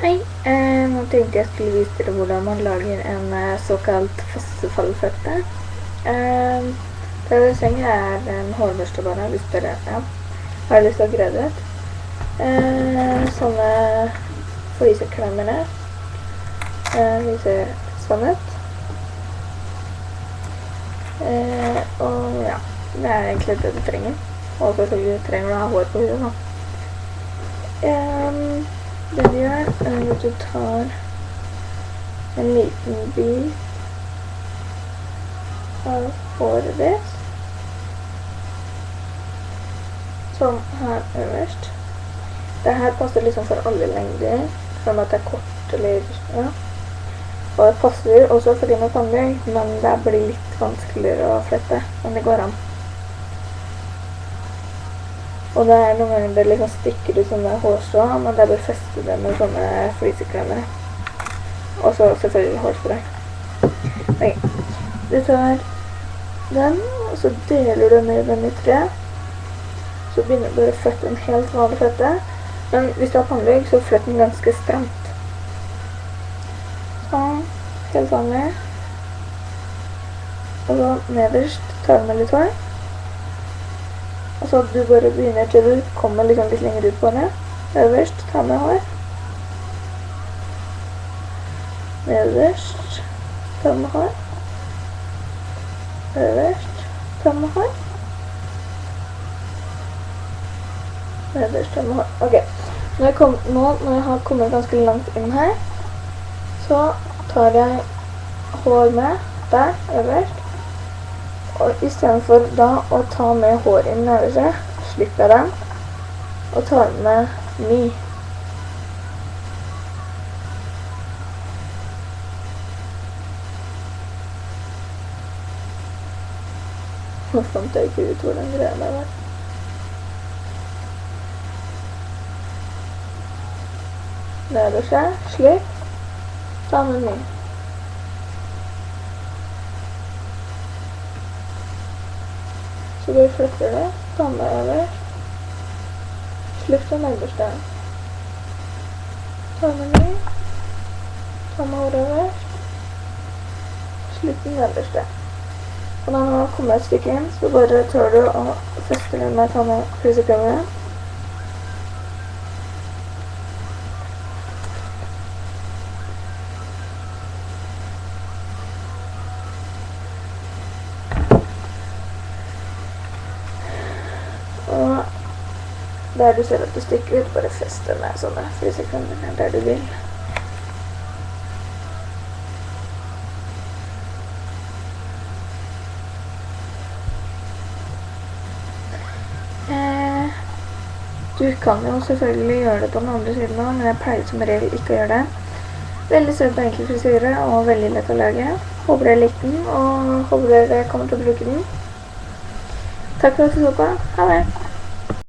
Hei, nå tenkte jeg skulle vise dere hvordan man lager en såkalt fossefallflette. Det dere trenger en hårbørste bare, hvis dere har lyst til å greie det ut. Sånne fliseklemmere. De ser sånn ut. Og ja, det er egentlig det du trenger. Og selvfølgelig trenger du å ha hår på huet da. Det du gjør er at du tar en liten bit av håret ditt, som her øverst. Det her passer liksom for alle lengder, for at det er kort eller ja. Og det passer også for de med pannelugg, men det blir litt vanskeligere å flette, men det går an. Og det er noen ganger det liksom stikker ut sånne hårstrå, men det er bare festet det med sånne fliseklemmere. Og så selvfølgelig hårspray. Okay. Du tar den, og så deler du ned den i tre. Så begynner du bare å flette en helt vanlig flette. Men hvis du har pannelugg, så flett den ganske stramt. Sånn, helt vanlig. Og så nederst tar du med litt hår. Og så du bare begynner til du kommer liksom litt lenger ut på det. Øverst, ta med hår. Nederst, ta med hår. Øverst, ta med hår. Nederst, ta med hår. Ok, når jeg har kommet ganske langt inn her, så tar jeg hår med der, øverst. Og i stedet for da å ta med hår inn nederste, slipper jeg den, og tar med ny. Nå fant jeg ikke ut hvor den greia der var. Nederste, slipp, ta med ny. Så du flytter det, ta med øverst, slipp den nederste, ta med ny, ta med hår øverst, slipp den nederste. Og når man kommer et stykke inn, så bare tar du og fester den med fliseklemmere. Og der du ser at du stikker ut, bare fester med sånne fliseklemmere der du vil. Du kan jo selvfølgelig gjøre det på den andre siden nå, men jeg pleier som regel ikke å gjøre det. Veldig søt og enkel frisyre, og veldig lett å lage. Håper dere likte den, og håper dere kommer til å bruke den. Takk for at du så på. Ha det!